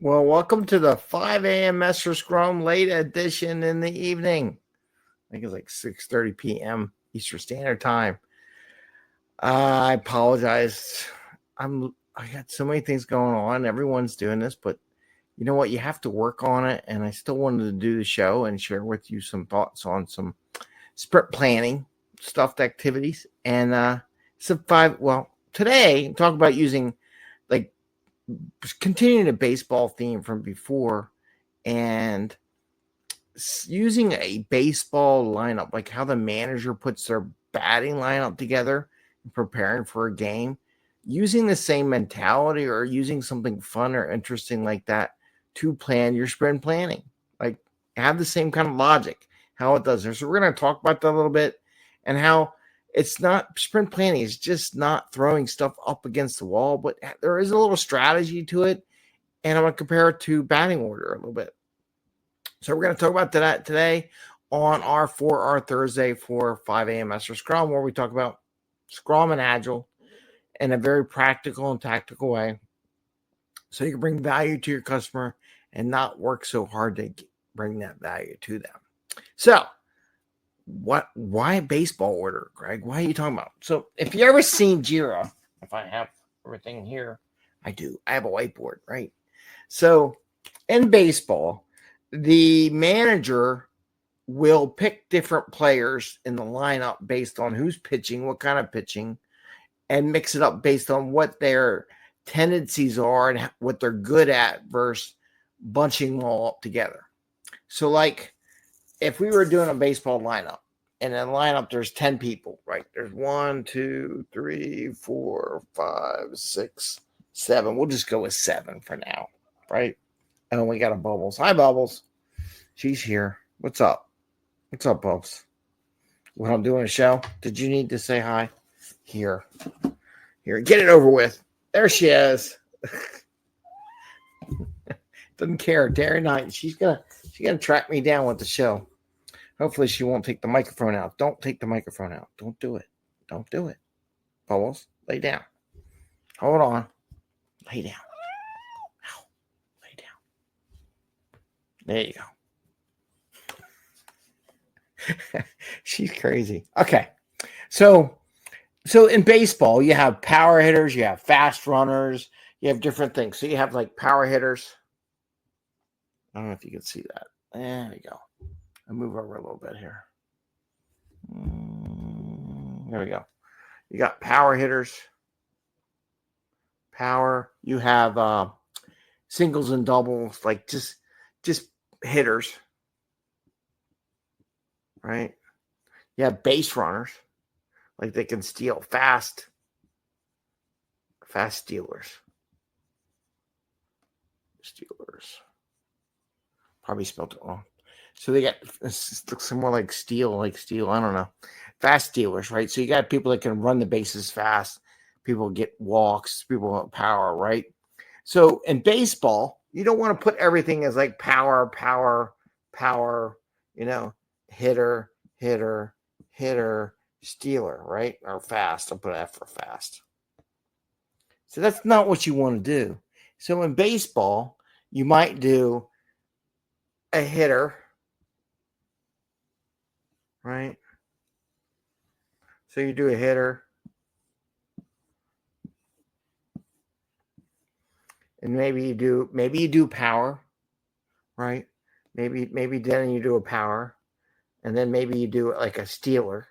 Well, welcome to the 5 a.m. Mester Scrum late edition in the evening. I think it's like 6:30 p.m. Eastern Standard Time. I apologize. I got so many things going on. Everyone's doing this, but you know what? You have to work on it. And I still wanted to do the show and share with you some thoughts on some sprint planning, stuffed activities, and today talk about using like continuing the baseball theme from before and using a baseball lineup, like how the manager puts their batting lineup together and preparing for a game, using the same mentality or using something fun or interesting like that to plan your sprint planning. Like have the same kind of logic, how it does there. So we're going to talk about that a little bit and how it's not sprint planning. It's just not throwing stuff up against the wall, but there is a little strategy to it. And I'm going to compare it to batting order a little bit. So we're going to talk about that today on our Thursday for 5 a.m. Mester Scrum, where we talk about Scrum and Agile in a very practical and tactical way, so you can bring value to your customer and not work so hard to bring that value to them. So why baseball order, Greg? Why are you talking about? So if you ever seen Jira, if I have everything here, I do. I have a whiteboard, right? So in baseball, the manager will pick different players in the lineup based on who's pitching, what kind of pitching, and mix it up based on what their tendencies are and what they're good at versus bunching them all up together. So like if we were doing a baseball lineup, and in the lineup there's 10 people, right? There's 1, 2, 3, 4, 5, 6, 7. We'll just go with 7 for now, right? And we got a Bubbles. Hi, Bubbles. She's here. What's up? What's up, Bubbles? When I'm doing a show, did you need to say hi? Here. Get it over with. There she is. Doesn't care. Day or night. She's gonna track me down with the show. Hopefully she won't take the microphone out. Don't take the microphone out. Don't do it. Don't do it. Bubbles, lay down. Hold on. Lay down. There you go. She's crazy. Okay. So in baseball, you have power hitters, you have fast runners, you have different things. So you have like power hitters. I don't know if you can see that. There we go. I'll move over a little bit here. There we go. You got power hitters. Power. You have singles and doubles, like just hitters, right? You have base runners, like they can steal fast stealers. Probably spelled it wrong. So they got, this looks more like steal. I don't know. Fast stealers, right? So you got people that can run the bases fast. People get walks. People want power, right? So in baseball, you don't want to put everything as like power, hitter, stealer, right? Or fast. I'll put an F for fast. So that's not what you want to do. So in baseball, you might do a hitter, right? So you do a hitter. And maybe you do power, right? Maybe then you do a power, and then maybe you do like a stealer,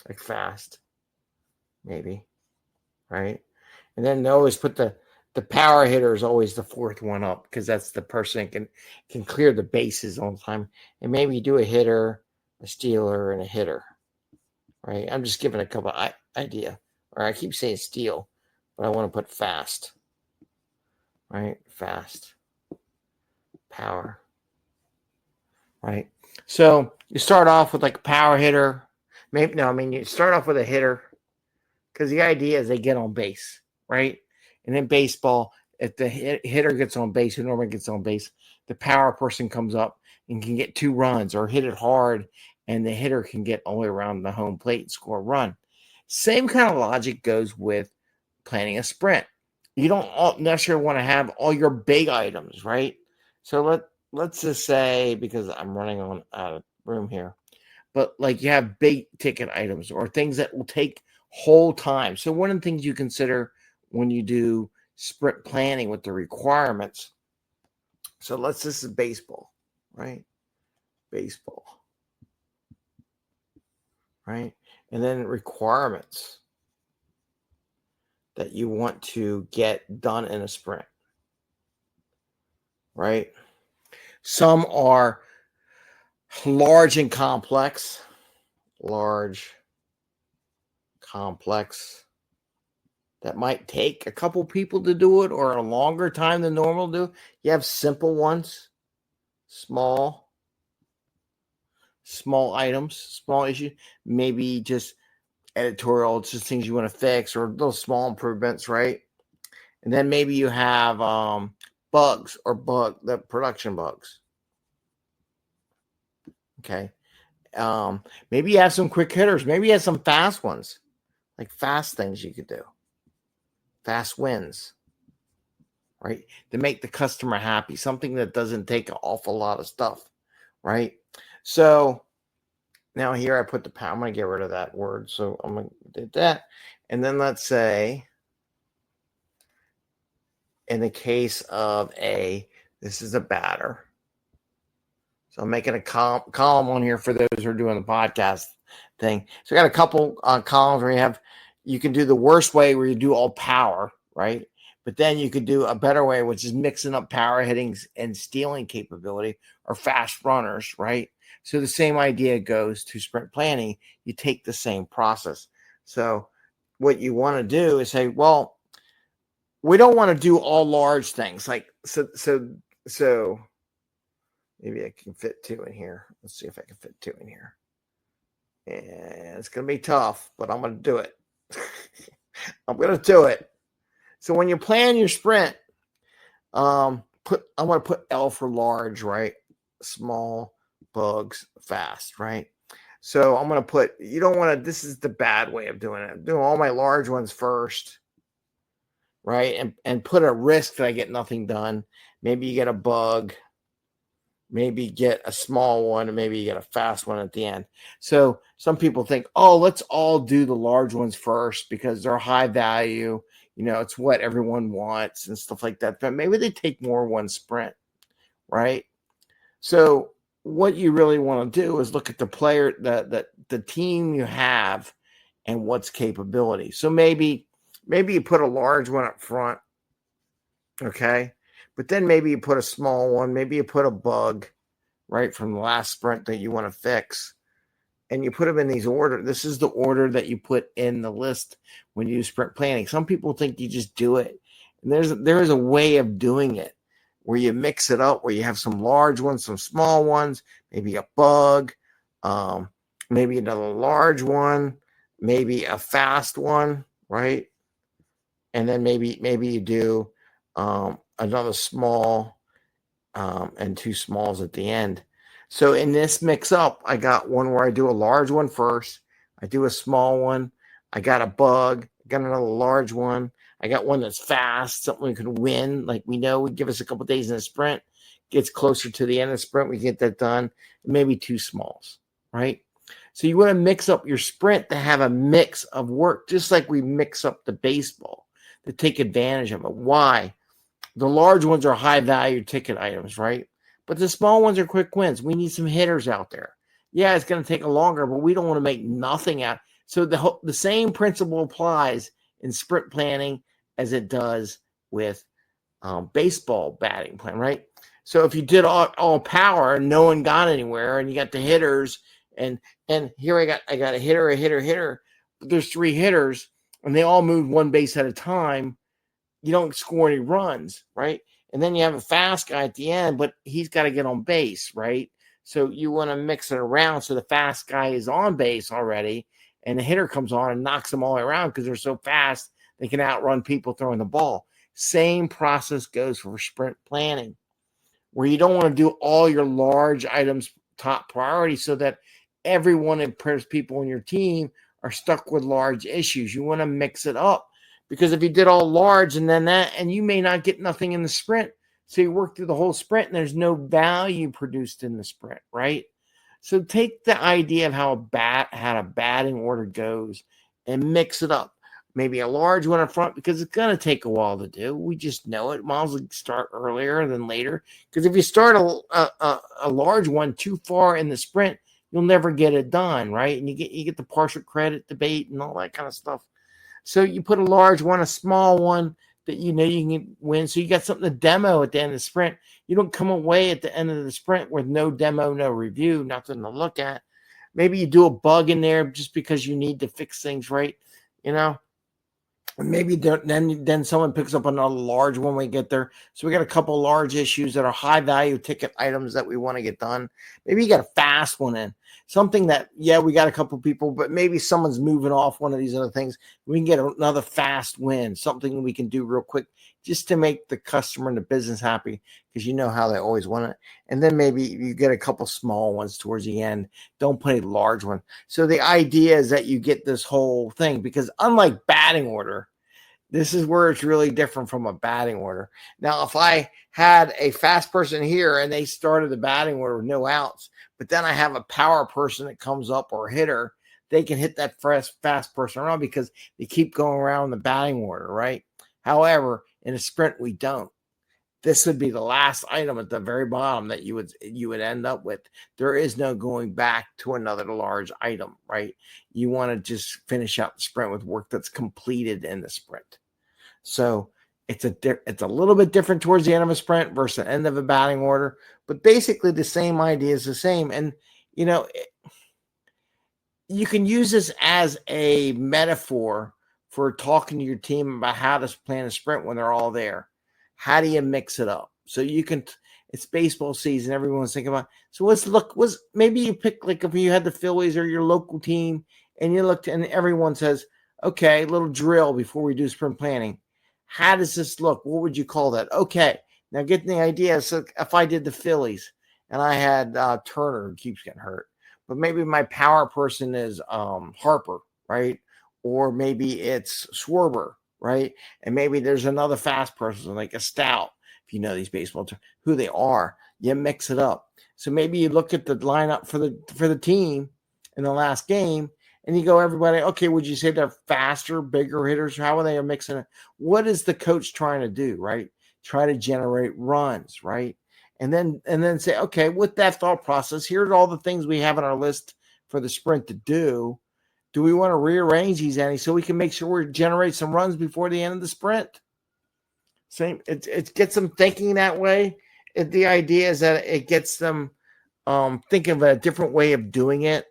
like fast, maybe, right? And then they always put the power hitter is always the fourth one up because that's the person that can clear the bases all the time. And maybe you do a hitter, a stealer, and a hitter, right? I'm just giving a couple idea. Or I keep saying steal, but I want to put fast. Right? Fast. Power. Right? So you start off with like a power hitter. You start off with a hitter because the idea is they get on base, right? And in baseball, if the hitter gets on base, who normally gets on base, the power person comes up and can get 2 runs or hit it hard, and the hitter can get all the way around the home plate and score a run. Same kind of logic goes with planning a sprint. you don't necessarily want to have all your big items, right? So let's just say, because I'm running on out of room here, but like you have big ticket items or things that will take whole time. So one of the things you consider when you do sprint planning with the requirements. So this is baseball, right? Baseball, right? And then requirements that you want to get done in a sprint, right? Some are large and complex, that might take a couple people to do it or a longer time than normal to do. You have simple ones, small items, small issues, maybe just editorial, just things you want to fix or little small improvements, right? And then maybe you have bugs or the production bugs. Okay. Maybe you have some quick hitters. Maybe you have some fast ones, like fast things you could do. Fast wins, right? To make the customer happy, something that doesn't take an awful lot of stuff, right? So now here I put the pound. I'm going to get rid of that word. So I'm going to do that. And then let's say in the case of this is a batter. So I'm making a column on here for those who are doing the podcast thing. So I got a couple columns where you can do the worst way where you do all power, right? But then you could do a better way, which is mixing up power hittings and stealing capability or fast runners, right? So the same idea goes to sprint planning. You take the same process. So what you want to do is say, well, we don't want to do all large things. Like, so maybe I can fit 2 in here. Let's see if I can fit 2 in here. And it's going to be tough, but I'm going to do it. I'm going to do it. So when you plan your sprint, I want to put L for large, right? Small, bugs, fast, right? So I'm going to put, you don't want to, this is the bad way of doing it. I'm doing all my large ones first, right? And put a risk that I get nothing done. Maybe you get a bug. Maybe get a small one, and maybe you get a fast one at the end. So some people think, oh, let's all do the large ones first because they're high value. You know, it's what everyone wants and stuff like that. But maybe they take more one sprint, right? So what you really want to do is look at the player, the team you have and what's capability. So maybe you put a large one up front, okay? But then maybe you put a small one, maybe you put a bug, right, from the last sprint that you want to fix. And you put them in these order. This is the order that you put in the list when you do sprint planning. Some people think you just do it. And there is a way of doing it where you mix it up, where you have some large ones, some small ones, maybe a bug, maybe another large one, maybe a fast one, right? And then maybe you do another small and 2 smalls at the end. So in this mix up, I got one where I do a large one first. I do a small one. I got a bug. I got another large one. I got one that's fast, something we could win. Like we know would give us a couple of days in a sprint. Gets closer to the end of the sprint, we get that done. Maybe 2 smalls, right? So you want to mix up your sprint to have a mix of work, just like we mix up the baseball to take advantage of it. Why? The large ones are high value ticket items, right? But the small ones are quick wins. We need some hitters out there. Yeah, it's going to take a longer, but we don't want to make nothing out. So the same principle applies in sprint planning as it does with baseball batting plan, right? So if you did all power and no one got anywhere, and you got the hitters, and here I got a hitter. But there's 3 hitters, and they all move one base at a time. You don't score any runs, right? And then you have a fast guy at the end, but he's got to get on base, right? So you want to mix it around so the fast guy is on base already, and the hitter comes on and knocks them all the way around because they're so fast they can outrun people throwing the ball. Same process goes for sprint planning, where you don't want to do all your large items top priority so that everyone and people on your team are stuck with large issues. You want to mix it up Because if you did all large and then that, and you may not get nothing in the sprint. So you work through the whole sprint and there's no value produced in the sprint, right? So take the idea of how a batting order goes and mix it up. Maybe a large one up front because it's going to take a while to do. We just know it. Might as well start earlier than later. Because if you start a large one too far in the sprint, you'll never get it done, right? And you get the partial credit debate and all that kind of stuff. So you put a large one, a small one that you know you can win. So you got something to demo at the end of the sprint. You don't come away at the end of the sprint with no demo, no review, nothing to look at. Maybe you do a bug in there just because you need to fix things right, you know. And maybe then someone picks up another large one when we get there. So we got a couple large issues that are high value ticket items that we want to get done. Maybe you got a fast one in. Something that, yeah, we got a couple people, but maybe someone's moving off one of these other things. We can get another fast win, something we can do real quick just to make the customer and the business happy because you know how they always want it. And then maybe you get a couple small ones towards the end. Don't put a large one. So the idea is that you get this whole thing because unlike batting order, this is where it's really different from a batting order. Now, if I had a fast person here and they started the batting order with no outs, but then I have a power person that comes up or a hitter, they can hit that fast person around because they keep going around the batting order, right? However, in a sprint, we don't. This would be the last item at the very bottom that you would end up with. There is no going back to another large item, right? You want to just finish out the sprint with work that's completed in the sprint. So it's a little bit different towards the end of a sprint versus the end of a batting order, but basically the same idea is the same. And you know, you can use this as a metaphor for talking to your team about how to plan a sprint when they're all there. How do you mix it up? So you can, it's baseball season. Everyone's thinking about, so maybe you pick, like if you had the Phillies or your local team and you looked and everyone says, okay, little drill before we do sprint planning. How does this look? What would you call that? Okay. Now get the idea. So if I did the Phillies and I had Turner who keeps getting hurt, but maybe my power person is Harper, right? Or maybe it's Schwarber, right? And maybe there's another fast person like a Stout, if you know these baseball terms, who they are. You mix it up. So maybe you look at the lineup for the team in the last game, and you go, everybody, okay, would you say they're faster, bigger hitters? How are they mixing it? What is the coach trying to do, right? Try to generate runs, right? And then say, okay, with that thought process, here's all the things we have on our list for the sprint to do. Do we want to rearrange these any so we can make sure we generate some runs before the end of the sprint? Same. It gets them thinking that way. The idea is that it gets them thinking of a different way of doing it.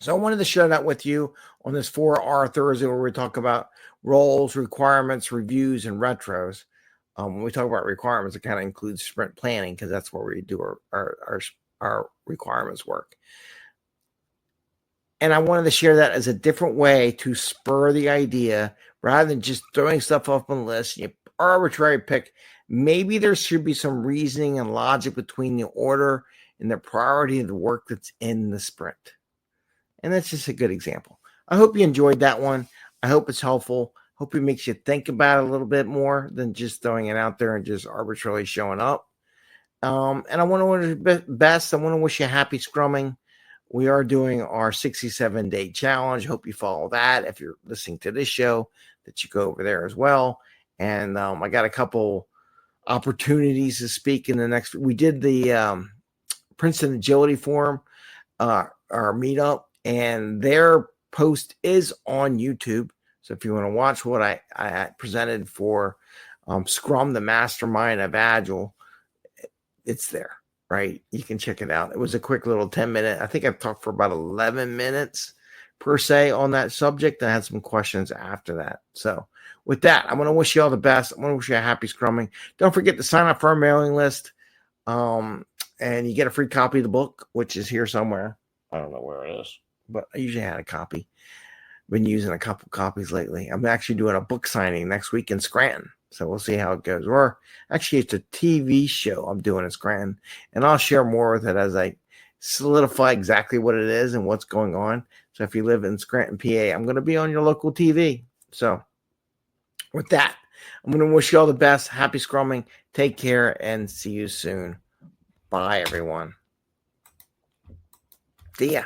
So I wanted to share that with you on this 4R Thursday where we talk about roles, requirements, reviews, and retros. When we talk about requirements, it kind of includes sprint planning because that's where we do our requirements work. And I wanted to share that as a different way to spur the idea rather than just throwing stuff up on the list. You arbitrary pick. Maybe there should be some reasoning and logic between the order and the priority of the work that's in the sprint. And that's just a good example. I hope you enjoyed that one. I hope it's helpful. Hope it makes you think about it a little bit more than just throwing it out there and just arbitrarily showing up. And I want to wish you best. I want to wish you happy scrumming. We are doing our 67-day challenge. Hope you follow that. If you're listening to this show, that you go over there as well. And I got a couple opportunities to speak in the next. We did the Princeton Agility Forum, our meetup, and their post is on YouTube. So if you want to watch what I presented for Scrum, the mastermind of Agile, it's there. Right. You can check it out. It was a quick little 10-minute. I think I've talked for about 11 minutes per se on that subject. I had some questions after that. So with that, I want to wish you all the best. I want to wish you a happy scrumming. Don't forget to sign up for our mailing list. And you get a free copy of the book, which is here somewhere. I don't know where it is, but I usually had a copy. Been using a couple copies lately. I'm actually doing a book signing next week in Scranton. So we'll see how it goes. Or actually, it's a TV show I'm doing in Scranton. And I'll share more with it as I solidify exactly what it is and what's going on. So if you live in Scranton, PA, I'm going to be on your local TV. So With that, I'm going to wish you all the best. Happy Scrumming. Take care and see you soon. Bye, everyone. See ya.